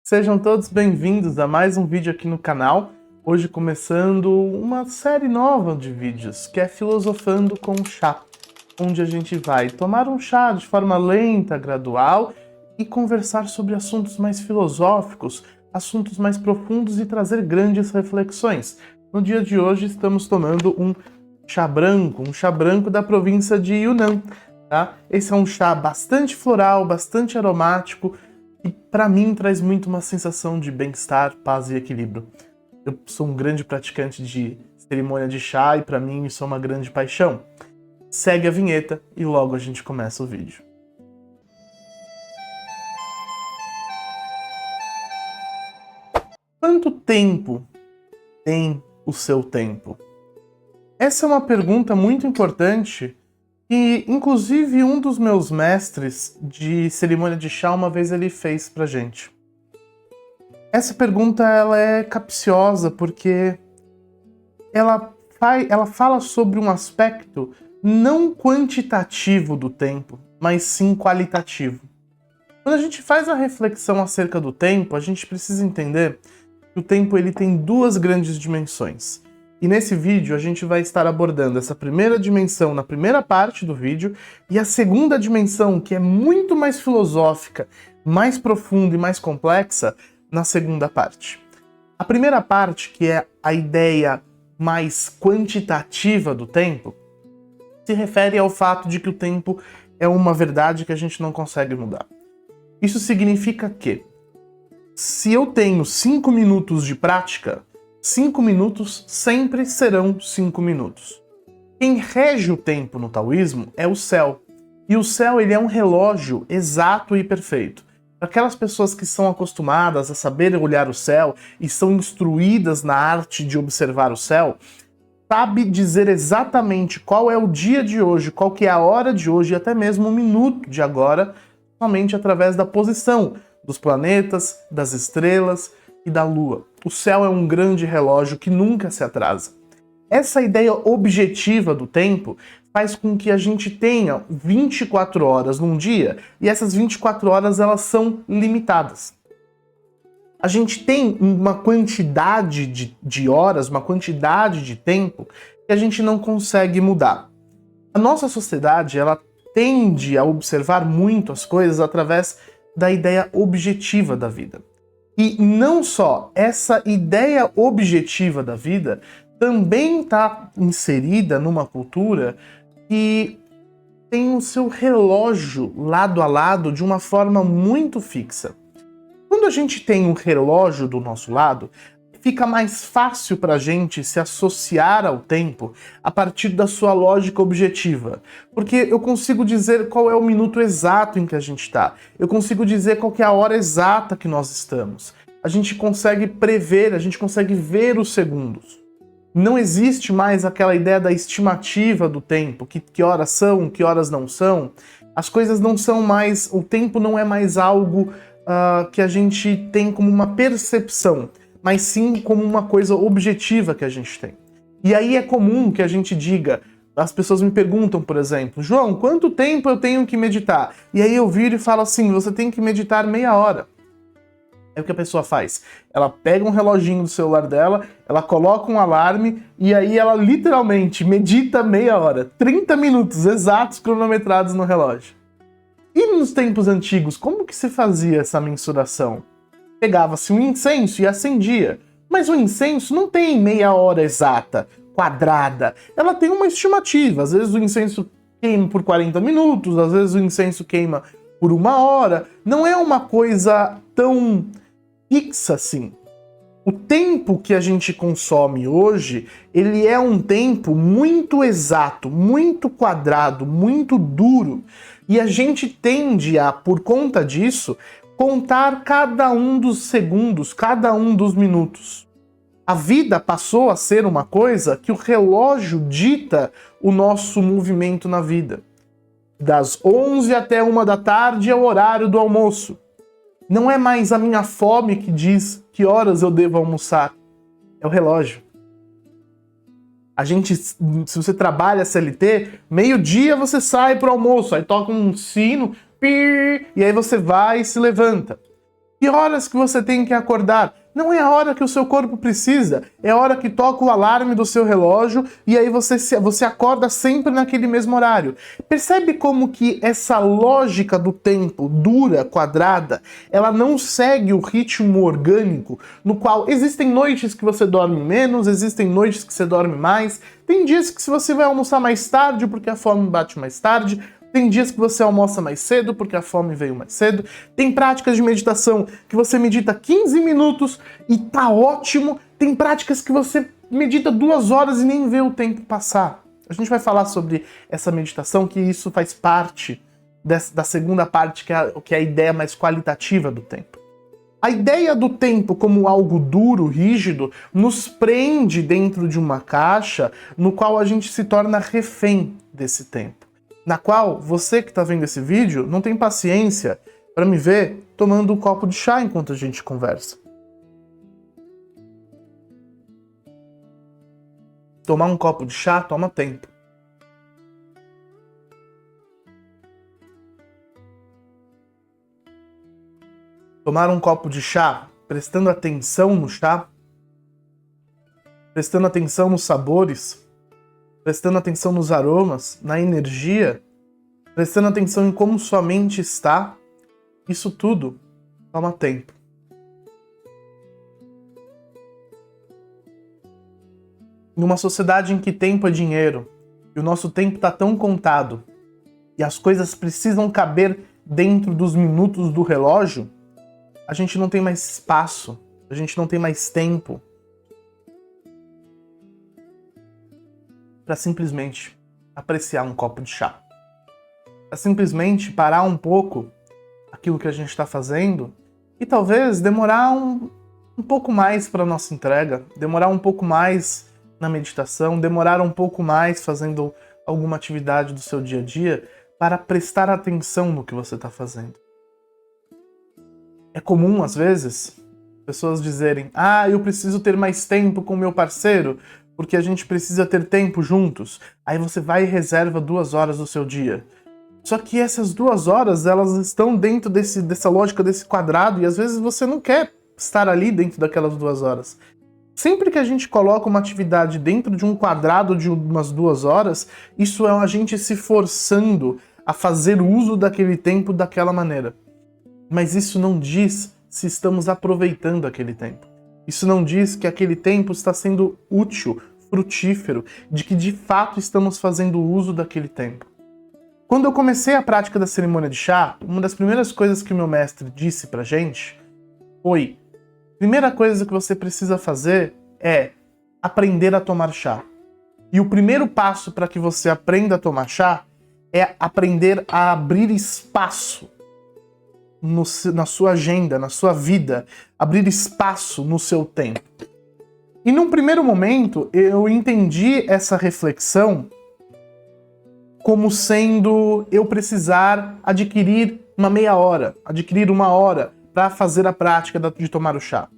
Sejam todos bem-vindos a mais um vídeo aqui no canal. Hoje começando uma série nova de vídeos, que é Filosofando com Chá, onde a gente vai tomar um chá de forma lenta, gradual e conversar sobre assuntos mais filosóficos, assuntos mais profundos e trazer grandes reflexões. No dia de hoje estamos tomando um chá branco da província de Yunnan. Tá? Esse é um chá bastante floral, bastante aromático, e para mim traz muito uma sensação de bem-estar, paz e equilíbrio. Eu sou um grande praticante de cerimônia de chá e para mim isso é uma grande paixão. Segue a vinheta e logo a gente começa o vídeo. Quanto tempo tem o seu tempo? Essa é uma pergunta muito importante e, inclusive, um dos meus mestres de cerimônia de chá uma vez ele fez pra gente. Essa pergunta ela é capciosa porque ela fala sobre um aspecto não quantitativo do tempo, mas sim qualitativo. Quando a gente faz a reflexão acerca do tempo, a gente precisa entender que o tempo ele tem duas grandes dimensões. E nesse vídeo a gente vai estar abordando essa primeira dimensão na primeira parte do vídeo e a segunda dimensão, que é muito mais filosófica, mais profunda e mais complexa, na segunda parte. A primeira parte, que é a ideia mais quantitativa do tempo, se refere ao fato de que o tempo é uma verdade que a gente não consegue mudar. Isso significa que, se eu tenho 5 minutos de prática, 5 minutos sempre serão 5 minutos. Quem rege o tempo no taoísmo é o céu. E o céu ele é um relógio exato e perfeito. Para aquelas pessoas que são acostumadas a saber olhar o céu e são instruídas na arte de observar o céu, sabe dizer exatamente qual é o dia de hoje, qual que é a hora de hoje e até mesmo o minuto de agora, somente através da posição dos planetas, das estrelas e da Lua. O céu é um grande relógio que nunca se atrasa. Essa ideia objetiva do tempo faz com que a gente tenha 24 horas num dia e essas 24 horas elas são limitadas. A gente tem uma quantidade de horas, uma quantidade de tempo que a gente não consegue mudar. A nossa sociedade ela tende a observar muito as coisas através da ideia objetiva da vida. E não só, essa ideia objetiva da vida também está inserida numa cultura que tem o seu relógio lado a lado de uma forma muito fixa. Quando a gente tem um relógio do nosso lado, fica mais fácil para a gente se associar ao tempo a partir da sua lógica objetiva. Porque eu consigo dizer qual é o minuto exato em que a gente está. Eu consigo dizer qual que é a hora exata que nós estamos. A gente consegue prever, a gente consegue ver os segundos. Não existe mais aquela ideia da estimativa do tempo, que horas são, que horas não são. As coisas não são mais, o tempo não é mais algo que a gente tem como uma percepção, mas sim como uma coisa objetiva que a gente tem. E aí é comum que a gente diga, as pessoas me perguntam, por exemplo, João, quanto tempo eu tenho que meditar? E aí eu viro e falo assim, você tem que meditar meia hora. É o que a pessoa faz. Ela pega um reloginho do celular dela, ela coloca um alarme e aí ela literalmente medita meia hora, 30 minutos exatos cronometrados no relógio. E nos tempos antigos, como que se fazia essa mensuração? Pegava-se um incenso e acendia. Mas o incenso não tem meia hora exata, quadrada. Ela tem uma estimativa. Às vezes o incenso queima por 40 minutos, às vezes o incenso queima por 1 hora. Não é uma coisa tão fixa assim. O tempo que a gente consome hoje, ele é um tempo muito exato, muito quadrado, muito duro. E a gente tende a, por conta disso, contar cada um dos segundos, cada um dos minutos. A vida passou a ser uma coisa que o relógio dita o nosso movimento na vida. Das 11 até 1 da tarde é o horário do almoço. Não é mais a minha fome que diz que horas eu devo almoçar. É o relógio. A gente, se você trabalha CLT, meio-dia você sai pro almoço, aí toca um sino, e aí você vai e se levanta. Que horas que você tem que acordar? Não é a hora que o seu corpo precisa, é a hora que toca o alarme do seu relógio e aí você acorda sempre naquele mesmo horário. Percebe como que essa lógica do tempo dura, quadrada, ela não segue o ritmo orgânico, no qual existem noites que você dorme menos, existem noites que você dorme mais, tem dias que se você vai almoçar mais tarde porque a fome bate mais tarde, tem dias que você almoça mais cedo porque a fome veio mais cedo. Tem práticas de meditação que você medita 15 minutos e tá ótimo. Tem práticas que você medita 2 horas e nem vê o tempo passar. A gente vai falar sobre essa meditação, que isso faz parte da segunda parte, que é a ideia mais qualitativa do tempo. A ideia do tempo como algo duro, rígido, nos prende dentro de uma caixa no qual a gente se torna refém desse tempo. Na qual você que está vendo esse vídeo não tem paciência para me ver tomando um copo de chá enquanto a gente conversa. Tomar um copo de chá toma tempo. Tomar um copo de chá prestando atenção no chá, prestando atenção nos sabores, prestando atenção nos aromas, na energia, prestando atenção em como sua mente está, isso tudo toma tempo. Numa sociedade em que tempo é dinheiro, e o nosso tempo está tão contado, e as coisas precisam caber dentro dos minutos do relógio, a gente não tem mais espaço, a gente não tem mais tempo para simplesmente apreciar um copo de chá. Para simplesmente parar um pouco aquilo que a gente está fazendo e talvez demorar um pouco mais para a nossa entrega, demorar um pouco mais na meditação, demorar um pouco mais fazendo alguma atividade do seu dia a dia para prestar atenção no que você está fazendo. É comum, às vezes, pessoas dizerem: eu preciso ter mais tempo com o meu parceiro, porque a gente precisa ter tempo juntos. Aí você vai e reserva 2 horas do seu dia. Só que essas 2 horas, elas estão dentro dessa lógica, desse quadrado, e às vezes você não quer estar ali dentro daquelas 2 horas. Sempre que a gente coloca uma atividade dentro de um quadrado de umas 2 horas, isso é a gente se forçando a fazer uso daquele tempo daquela maneira. Mas isso não diz se estamos aproveitando aquele tempo. Isso não diz que aquele tempo está sendo útil, frutífero, de que de fato estamos fazendo uso daquele tempo. Quando eu comecei a prática da cerimônia de chá, uma das primeiras coisas que o meu mestre disse pra gente foi: primeira coisa que você precisa fazer é aprender a tomar chá. E o primeiro passo para que você aprenda a tomar chá é aprender a abrir espaço na sua agenda, na sua vida, abrir espaço no seu tempo. E num primeiro momento, eu entendi essa reflexão como sendo eu precisar adquirir uma meia hora, adquirir 1 hora para fazer a prática de tomar o chá.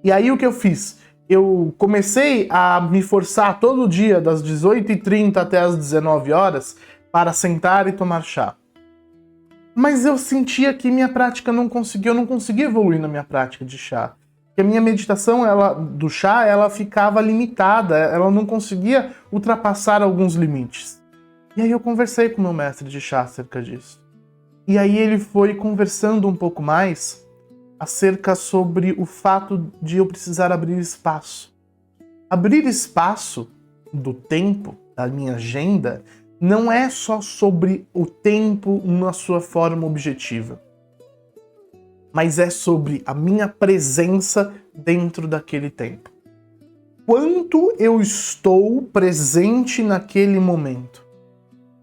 E aí o que eu fiz? Eu comecei a me forçar todo dia, das 18h30 até as 19 horas, para sentar e tomar chá. Mas eu sentia que minha prática eu não conseguia evoluir na minha prática de chá. Que a minha meditação do chá, ela ficava limitada, ela não conseguia ultrapassar alguns limites. E aí eu conversei com o meu mestre de chá acerca disso. E aí ele foi conversando um pouco mais acerca sobre o fato de eu precisar abrir espaço. Abrir espaço do tempo, da minha agenda, não é só sobre o tempo na sua forma objetiva, mas é sobre a minha presença dentro daquele tempo. Quanto eu estou presente naquele momento?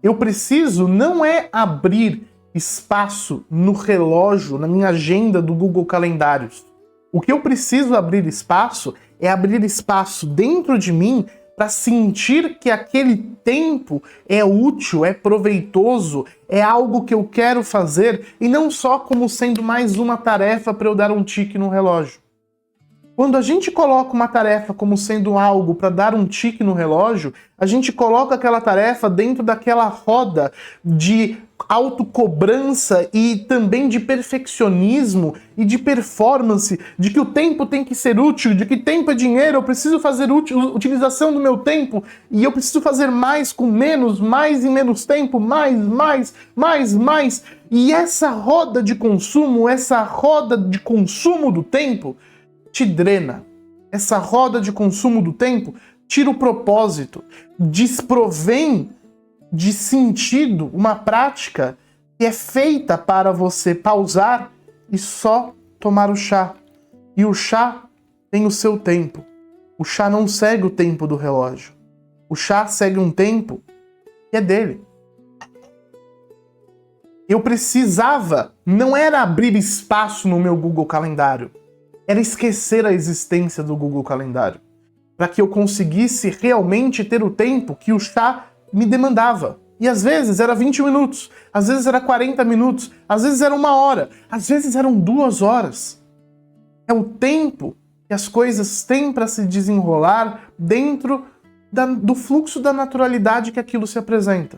Eu preciso não é abrir espaço no relógio, na minha agenda do Google Calendários. O que eu preciso abrir espaço é abrir espaço dentro de mim para sentir que aquele tempo é útil, é proveitoso, é algo que eu quero fazer e não só como sendo mais uma tarefa para eu dar um tique no relógio. Quando a gente coloca uma tarefa como sendo algo para dar um tique no relógio, a gente coloca aquela tarefa dentro daquela roda de autocobrança e também de perfeccionismo e de performance, de que o tempo tem que ser útil, de que tempo é dinheiro, eu preciso fazer utilização do meu tempo e eu preciso fazer mais com menos, mais em menos tempo, mais. E essa roda de consumo do tempo te drena. Essa roda de consumo do tempo tira o propósito, desprovém de sentido uma prática que é feita para você pausar e só tomar o chá. E o chá tem o seu tempo. O chá não segue o tempo do relógio. O chá segue um tempo que é dele. Eu precisava, não era abrir espaço no meu Google Calendário, era esquecer a existência do Google Calendário, para que eu conseguisse realmente ter o tempo que o chá me demandava. E às vezes era 20 minutos, às vezes era 40 minutos, às vezes era 1 hora, às vezes eram 2 horas. É o tempo que as coisas têm para se desenrolar dentro do fluxo da naturalidade que aquilo se apresenta.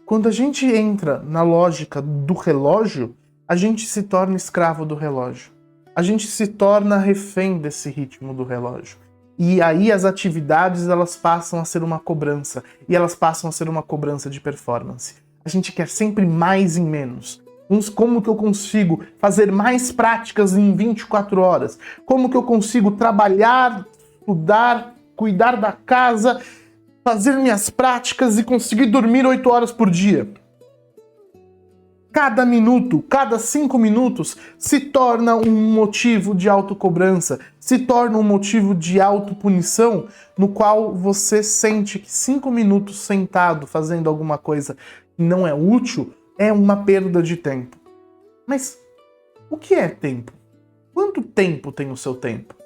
Quando a gente entra na lógica do relógio, a gente se torna escravo do relógio. A gente se torna refém desse ritmo do relógio. E aí as atividades elas passam a ser uma cobrança. E elas passam a ser uma cobrança de performance. A gente quer sempre mais em menos. Como que eu consigo fazer mais práticas em 24 horas? Como que eu consigo trabalhar, estudar, cuidar da casa, fazer minhas práticas e conseguir dormir 8 horas por dia? Cada minuto, cada 5 minutos se torna um motivo de autocobrança, se torna um motivo de autopunição, no qual você sente que 5 minutos sentado fazendo alguma coisa que não é útil é uma perda de tempo. Mas o que é tempo? Quanto tempo tem o seu tempo?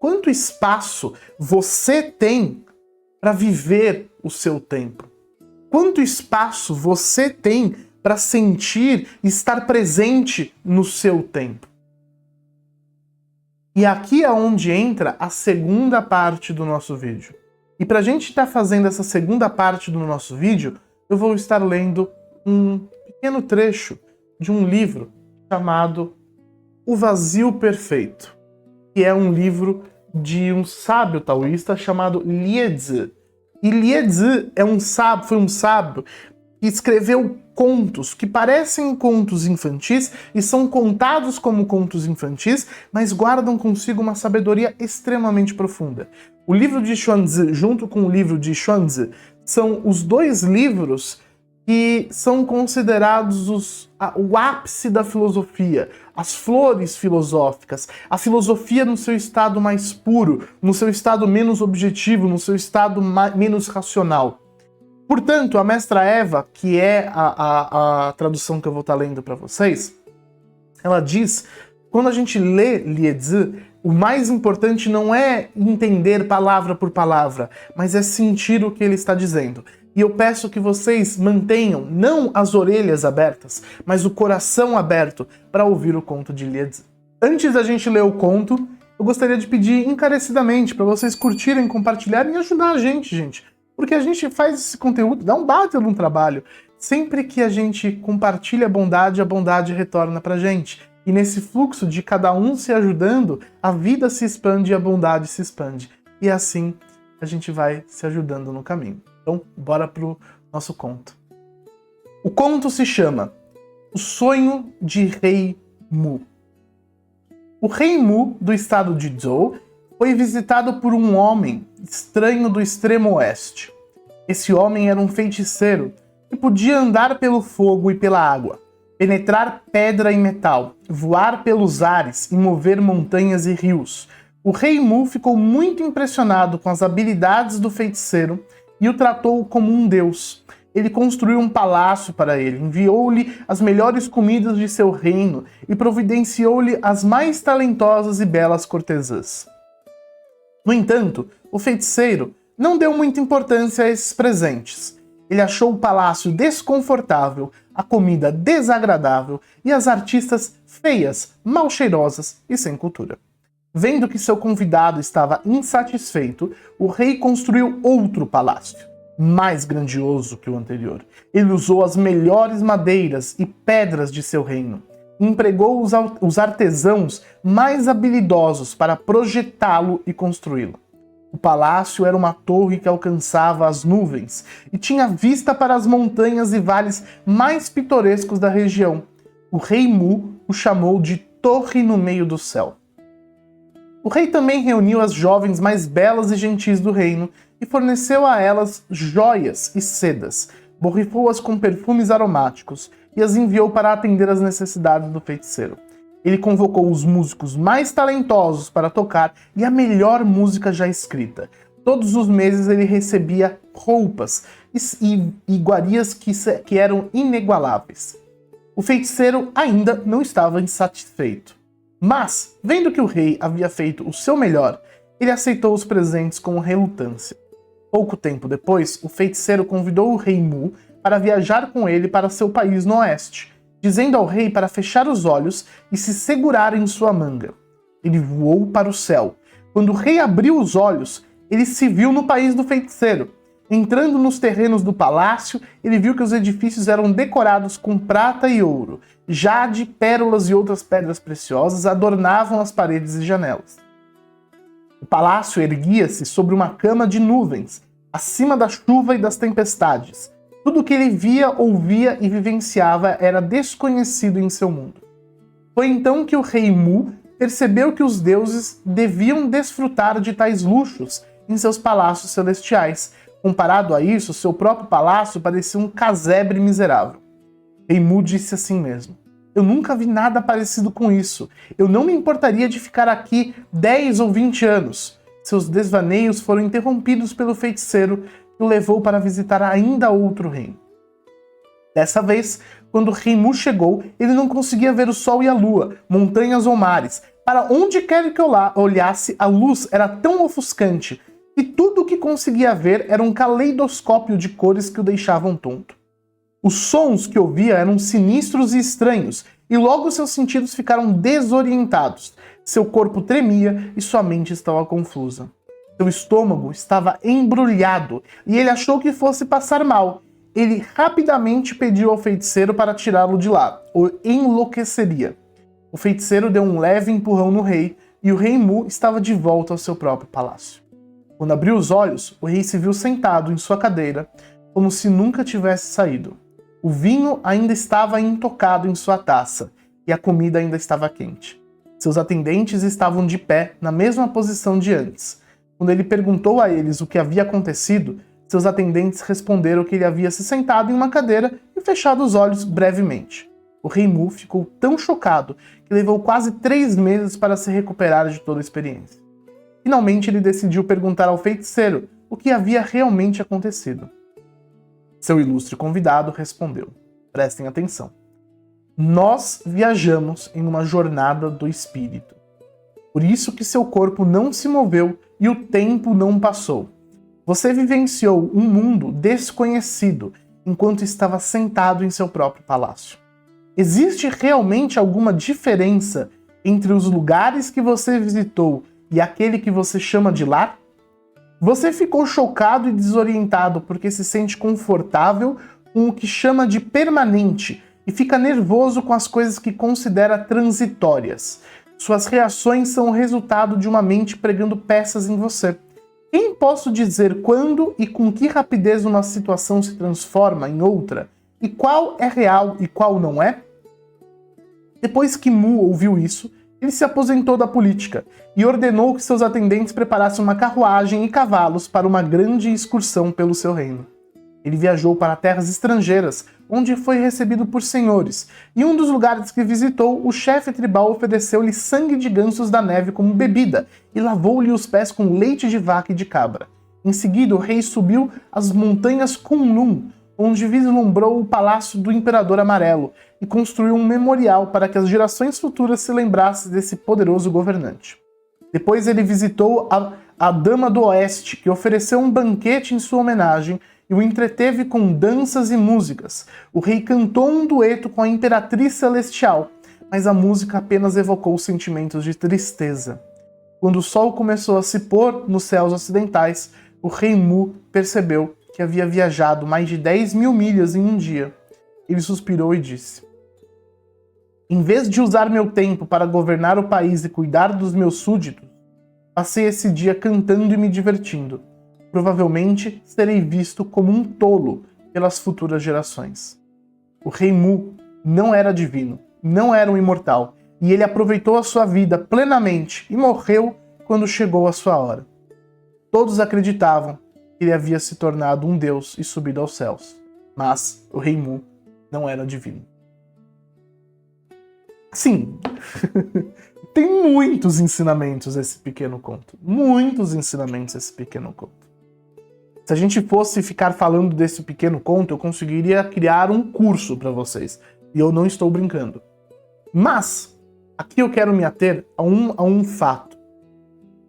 Quanto espaço você tem para viver o seu tempo? Quanto espaço você tem para sentir e estar presente no seu tempo? E aqui é onde entra a segunda parte do nosso vídeo. E para a gente estar fazendo essa segunda parte do nosso vídeo, eu vou estar lendo um pequeno trecho de um livro chamado O Vazio Perfeito, que é um livro de um sábio taoísta chamado Liezi. E Liezi foi um sábio que escreveu contos que parecem contos infantis e são contados como contos infantis, mas guardam consigo uma sabedoria extremamente profunda. O livro de Xuanzi, junto com o livro de Xuanzi, são os 2 livros que são considerados o ápice da filosofia, as flores filosóficas, a filosofia no seu estado mais puro, no seu estado menos objetivo, no seu estado menos racional. Portanto, a mestra Eva, que é a tradução que eu vou estar lendo para vocês, ela diz, quando a gente lê Liezi, o mais importante não é entender palavra por palavra, mas é sentir o que ele está dizendo. E eu peço que vocês mantenham, não as orelhas abertas, mas o coração aberto para ouvir o conto de Liezi. Antes da gente ler o conto, eu gostaria de pedir encarecidamente para vocês curtirem, compartilharem e ajudar a gente. Porque a gente faz esse conteúdo, dá um baita de um trabalho. Sempre que a gente compartilha a bondade retorna pra gente. E nesse fluxo de cada um se ajudando, a vida se expande e a bondade se expande. E assim a gente vai se ajudando no caminho. Então, bora pro nosso conto. O conto se chama O Sonho de Rei Mu. O Rei Mu, do estado de Zhou, foi visitado por um homem estranho do extremo oeste. Esse homem era um feiticeiro que podia andar pelo fogo e pela água, penetrar pedra e metal, voar pelos ares e mover montanhas e rios. O Rei Mu ficou muito impressionado com as habilidades do feiticeiro e o tratou como um deus. Ele construiu um palácio para ele, enviou-lhe as melhores comidas de seu reino e providenciou-lhe as mais talentosas e belas cortesãs. No entanto, o feiticeiro não deu muita importância a esses presentes. Ele achou o palácio desconfortável, a comida desagradável e as artistas feias, mal cheirosas e sem cultura. Vendo que seu convidado estava insatisfeito, o rei construiu outro palácio, mais grandioso que o anterior. Ele usou as melhores madeiras e pedras de seu reino. Empregou os artesãos mais habilidosos para projetá-lo e construí-lo. O palácio era uma torre que alcançava as nuvens e tinha vista para as montanhas e vales mais pitorescos da região. O rei Mu o chamou de Torre no Meio do Céu. O rei também reuniu as jovens mais belas e gentis do reino e forneceu a elas joias e sedas, borrifou-as com perfumes aromáticos e as enviou para atender às necessidades do feiticeiro. Ele convocou os músicos mais talentosos para tocar e a melhor música já escrita. Todos os meses ele recebia roupas e iguarias que eram inigualáveis. O feiticeiro ainda não estava insatisfeito. Mas, vendo que o rei havia feito o seu melhor, ele aceitou os presentes com relutância. Pouco tempo depois, o feiticeiro convidou o rei Mu para viajar com ele para seu país no oeste, dizendo ao rei para fechar os olhos e se segurar em sua manga. Ele voou para o céu. Quando o rei abriu os olhos, ele se viu no país do feiticeiro. Entrando nos terrenos do palácio, ele viu que os edifícios eram decorados com prata e ouro. Jade, pérolas e outras pedras preciosas adornavam as paredes e janelas. O palácio erguia-se sobre uma cama de nuvens, acima da chuva e das tempestades. Tudo o que ele via, ouvia e vivenciava era desconhecido em seu mundo. Foi então que o rei Mu percebeu que os deuses deviam desfrutar de tais luxos em seus palácios celestiais. Comparado a isso, seu próprio palácio parecia um casebre miserável. Rei Mu disse a si mesmo: eu nunca vi nada parecido com isso. Eu não me importaria de ficar aqui 10 ou 20 anos. Seus desvaneios foram interrompidos pelo feiticeiro que o levou para visitar ainda outro reino. Dessa vez, quando o rei Mu chegou, ele não conseguia ver o sol e a lua, montanhas ou mares. Para onde quer que olhasse, a luz era tão ofuscante que tudo o que conseguia ver era um caleidoscópio de cores que o deixavam tonto. Os sons que ouvia eram sinistros e estranhos, e logo seus sentidos ficaram desorientados. Seu corpo tremia e sua mente estava confusa. Seu estômago estava embrulhado e ele achou que fosse passar mal. Ele rapidamente pediu ao feiticeiro para tirá-lo de lá, ou enlouqueceria. O feiticeiro deu um leve empurrão no rei e o rei Mu estava de volta ao seu próprio palácio. Quando abriu os olhos, o rei se viu sentado em sua cadeira, como se nunca tivesse saído. O vinho ainda estava intocado em sua taça e a comida ainda estava quente. Seus atendentes estavam de pé, na mesma posição de antes. Quando ele perguntou a eles o que havia acontecido, seus atendentes responderam que ele havia se sentado em uma cadeira e fechado os olhos brevemente. O rei Mu ficou tão chocado que levou quase 3 meses para se recuperar de toda a experiência. Finalmente ele decidiu perguntar ao feiticeiro o que havia realmente acontecido. Seu ilustre convidado respondeu: prestem atenção. Nós viajamos em uma jornada do espírito. Por isso que seu corpo não se moveu e o tempo não passou. Você vivenciou um mundo desconhecido enquanto estava sentado em seu próprio palácio. Existe realmente alguma diferença entre os lugares que você visitou e aquele que você chama de lar? Você ficou chocado e desorientado porque se sente confortável com o que chama de permanente e fica nervoso com as coisas que considera transitórias. Suas reações são o resultado de uma mente pregando peças em você. Quem posso dizer quando e com que rapidez uma situação se transforma em outra? E qual é real e qual não é? Depois que Mu ouviu isso, ele se aposentou da política e ordenou que seus atendentes preparassem uma carruagem e cavalos para uma grande excursão pelo seu reino. Ele viajou para terras estrangeiras, onde foi recebido por senhores, e em um dos lugares que visitou, o chefe tribal ofereceu-lhe sangue de gansos da neve como bebida e lavou-lhe os pés com leite de vaca e de cabra. Em seguida, o rei subiu as montanhas Kunlun, onde vislumbrou o palácio do Imperador Amarelo e construiu um memorial para que as gerações futuras se lembrassem desse poderoso governante. Depois ele visitou a Dama do Oeste, que ofereceu um banquete em sua homenagem e o entreteve com danças e músicas. O rei cantou um dueto com a Imperatriz Celestial, mas a música apenas evocou sentimentos de tristeza. Quando o sol começou a se pôr nos céus ocidentais, o rei Mu percebeu que havia viajado mais de 10.000 milhas em um dia. Ele suspirou e disse: em vez de usar meu tempo para governar o país e cuidar dos meus súditos, passei esse dia cantando e me divertindo. Provavelmente serei visto como um tolo pelas futuras gerações. O rei Mu não era divino, não era um imortal, e ele aproveitou a sua vida plenamente e morreu quando chegou a sua hora. Todos acreditavam que ele havia se tornado um deus e subido aos céus, mas o rei Mu não era divino. Sim, tem muitos ensinamentos esse pequeno conto. Muitos ensinamentos esse pequeno conto. Se a gente fosse ficar falando desse pequeno conto, eu conseguiria criar um curso para vocês. E eu não estou brincando. Mas, aqui eu quero me ater a um fato.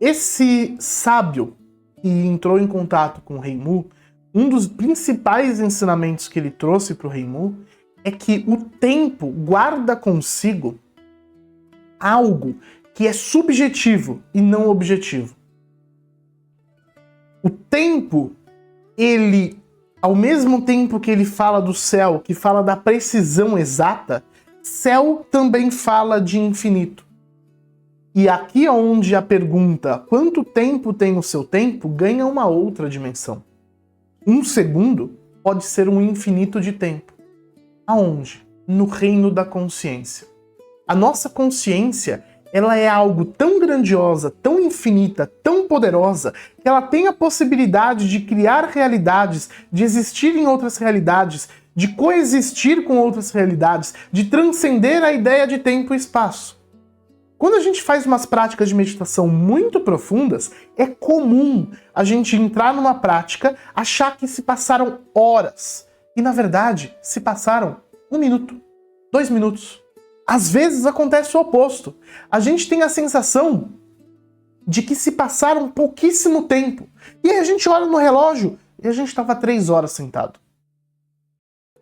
Esse sábio que entrou em contato com o rei Mu, um dos principais ensinamentos que ele trouxe para o rei Mu é que o tempo guarda consigo algo que é subjetivo e não objetivo. O tempo, ele, ao mesmo tempo que ele fala do céu, que fala da precisão exata, céu também fala de infinito. E aqui é onde a pergunta quanto tempo tem o seu tempo ganha uma outra dimensão. Um segundo pode ser um infinito de tempo. Aonde? No reino da consciência. A nossa consciência, ela é algo tão grandiosa, tão infinita, tão poderosa, que ela tem a possibilidade de criar realidades, de existir em outras realidades, de coexistir com outras realidades, de transcender a ideia de tempo e espaço. Quando a gente faz umas práticas de meditação muito profundas, é comum a gente entrar numa prática, achar que se passaram horas. E, na verdade, se passaram 1 minuto, 2 minutos. Às vezes acontece o oposto. A gente tem a sensação de que se passaram pouquíssimo tempo. E aí a gente olha no relógio e a gente estava 3 horas sentado.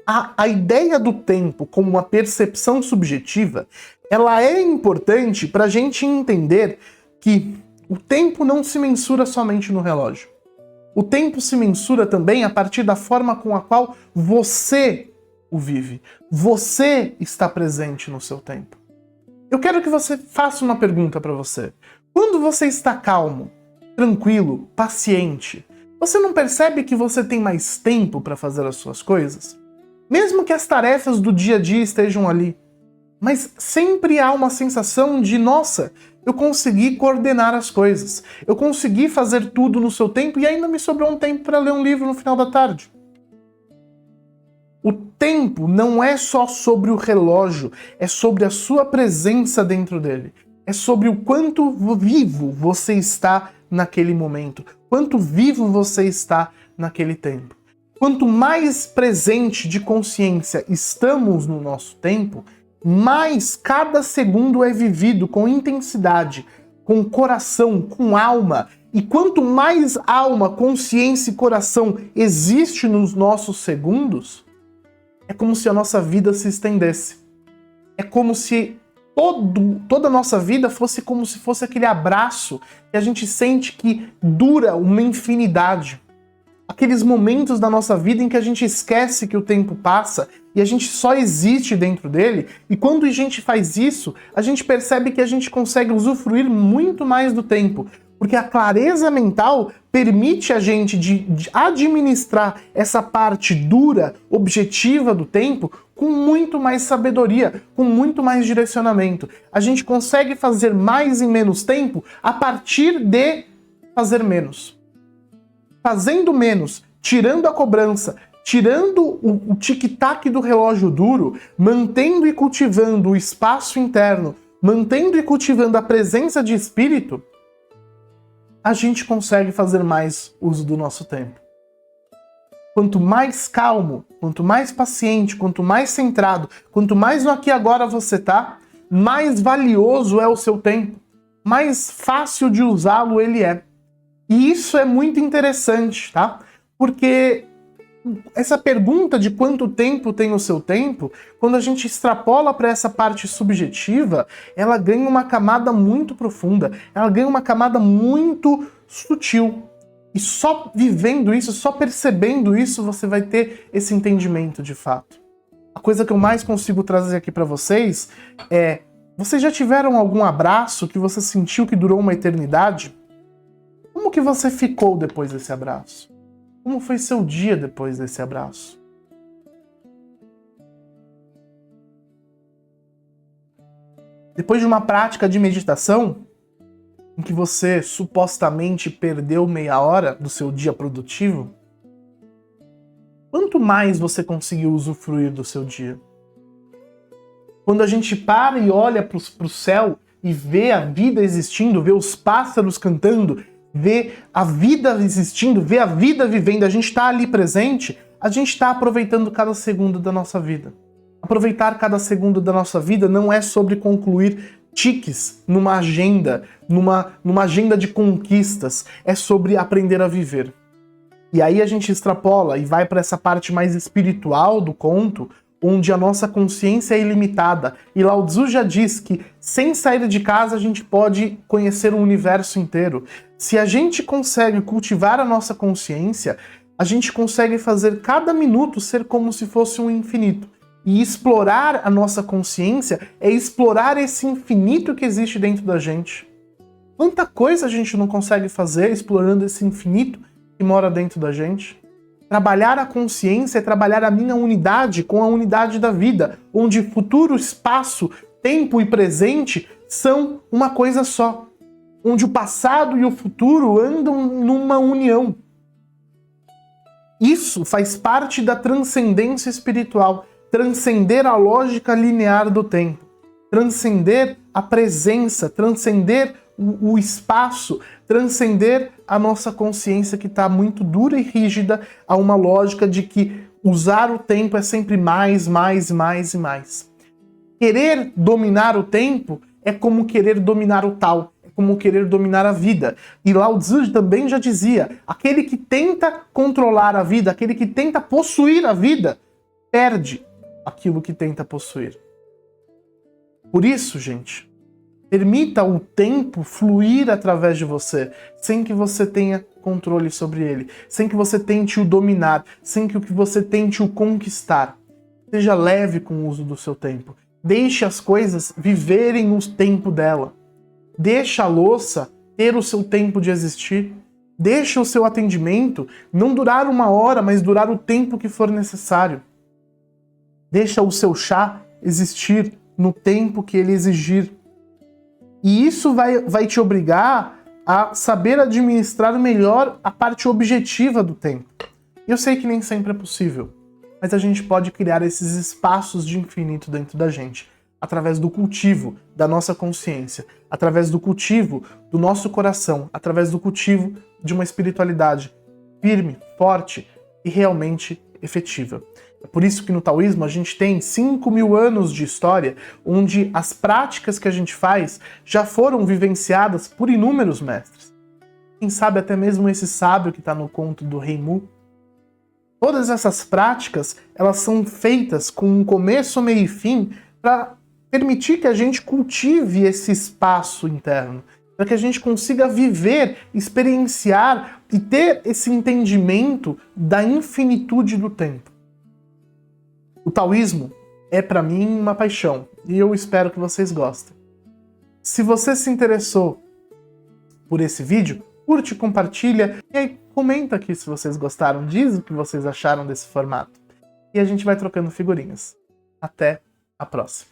A ideia do tempo como uma percepção subjetiva, ela é importante para a gente entender que o tempo não se mensura somente no relógio. O tempo se mensura também a partir da forma com a qual você o vive. Você está presente no seu tempo. Eu quero que você faça uma pergunta para você. Quando você está calmo, tranquilo, paciente, você não percebe que você tem mais tempo para fazer as suas coisas? Mesmo que as tarefas do dia a dia estejam ali. Mas sempre há uma sensação de, nossa, eu consegui coordenar as coisas. Eu consegui fazer tudo no seu tempo e ainda me sobrou um tempo para ler um livro no final da tarde. O tempo não é só sobre o relógio, é sobre a sua presença dentro dele. É sobre o quanto vivo você está naquele momento, quanto vivo você está naquele tempo. Quanto mais presente de consciência estamos no nosso tempo, mais cada segundo é vivido com intensidade, com coração, com alma. E quanto mais alma, consciência e coração existe nos nossos segundos, é como se a nossa vida se estendesse. É como se toda a nossa vida fosse como se fosse aquele abraço que a gente sente que dura uma infinidade. Aqueles momentos da nossa vida em que a gente esquece que o tempo passa e a gente só existe dentro dele, e quando a gente faz isso, a gente percebe que a gente consegue usufruir muito mais do tempo, porque a clareza mental permite a gente de administrar essa parte dura, objetiva do tempo com muito mais sabedoria, com muito mais direcionamento. A gente consegue fazer mais em menos tempo a partir de fazer menos. Fazendo menos, tirando a cobrança, tirando o tic-tac do relógio duro, mantendo e cultivando o espaço interno, mantendo e cultivando a presença de espírito, a gente consegue fazer mais uso do nosso tempo. Quanto mais calmo, quanto mais paciente, quanto mais centrado, quanto mais no aqui e agora você tá, mais valioso é o seu tempo, mais fácil de usá-lo ele é. E isso é muito interessante, tá? Porque essa pergunta de quanto tempo tem o seu tempo, quando a gente extrapola para essa parte subjetiva, ela ganha uma camada muito profunda, ela ganha uma camada muito sutil. E só vivendo isso, só percebendo isso, você vai ter esse entendimento de fato. A coisa que eu mais consigo trazer aqui para vocês é: vocês já tiveram algum abraço que você sentiu que durou uma eternidade? Como que você ficou depois desse abraço? Como foi seu dia depois desse abraço? Depois de uma prática de meditação, em que você supostamente perdeu meia hora do seu dia produtivo, quanto mais você conseguiu usufruir do seu dia? Quando a gente para e olha para o céu e vê a vida existindo, vê os pássaros cantando, vê a vida existindo, vê a vida vivendo, a gente está ali presente, a gente está aproveitando cada segundo da nossa vida. Aproveitar cada segundo da nossa vida não é sobre concluir tiques numa agenda, numa agenda de conquistas, é sobre aprender a viver. E aí a gente extrapola e vai para essa parte mais espiritual do conto, onde a nossa consciência é ilimitada. E Lao Tzu já diz que sem sair de casa a gente pode conhecer o universo inteiro. Se a gente consegue cultivar a nossa consciência, a gente consegue fazer cada minuto ser como se fosse um infinito. E explorar a nossa consciência é explorar esse infinito que existe dentro da gente. Quanta coisa a gente não consegue fazer explorando esse infinito que mora dentro da gente? Trabalhar a consciência é trabalhar a minha unidade com a unidade da vida, onde futuro, espaço, tempo e presente são uma coisa só. Onde o passado e o futuro andam numa união. Isso faz parte da transcendência espiritual. Transcender a lógica linear do tempo. Transcender a presença, transcender o espaço, transcender a nossa consciência que está muito dura e rígida a uma lógica de que usar o tempo é sempre mais, mais, mais e mais. Querer dominar o tempo é como querer dominar o tal, é como querer dominar a vida. E Lao Tzu também já dizia, aquele que tenta controlar a vida, aquele que tenta possuir a vida, perde aquilo que tenta possuir. Por isso, gente, permita o tempo fluir através de você, sem que você tenha controle sobre ele, sem que você tente o dominar, sem que você tente o conquistar. Seja leve com o uso do seu tempo. Deixe as coisas viverem o tempo dela. Deixa a louça ter o seu tempo de existir. Deixa o seu atendimento não durar 1 hora, mas durar o tempo que for necessário. Deixa o seu chá existir no tempo que ele exigir. E isso vai te obrigar a saber administrar melhor a parte objetiva do tempo. Eu sei que nem sempre é possível, mas a gente pode criar esses espaços de infinito dentro da gente, através do cultivo da nossa consciência, através do cultivo do nosso coração, através do cultivo de uma espiritualidade firme, forte e realmente efetiva. É por isso que no taoísmo a gente tem 5.000 anos de história, onde as práticas que a gente faz já foram vivenciadas por inúmeros mestres. Quem sabe até mesmo esse sábio que está no conto do Rei Mu. Todas essas práticas, elas são feitas com um começo, meio e fim para permitir que a gente cultive esse espaço interno, para que a gente consiga viver, experienciar e ter esse entendimento da infinitude do tempo. O taoísmo é para mim uma paixão e eu espero que vocês gostem. Se você se interessou por esse vídeo, curte, compartilha e aí comenta aqui se vocês gostaram, diz o que vocês acharam desse formato. E a gente vai trocando figurinhas. Até a próxima!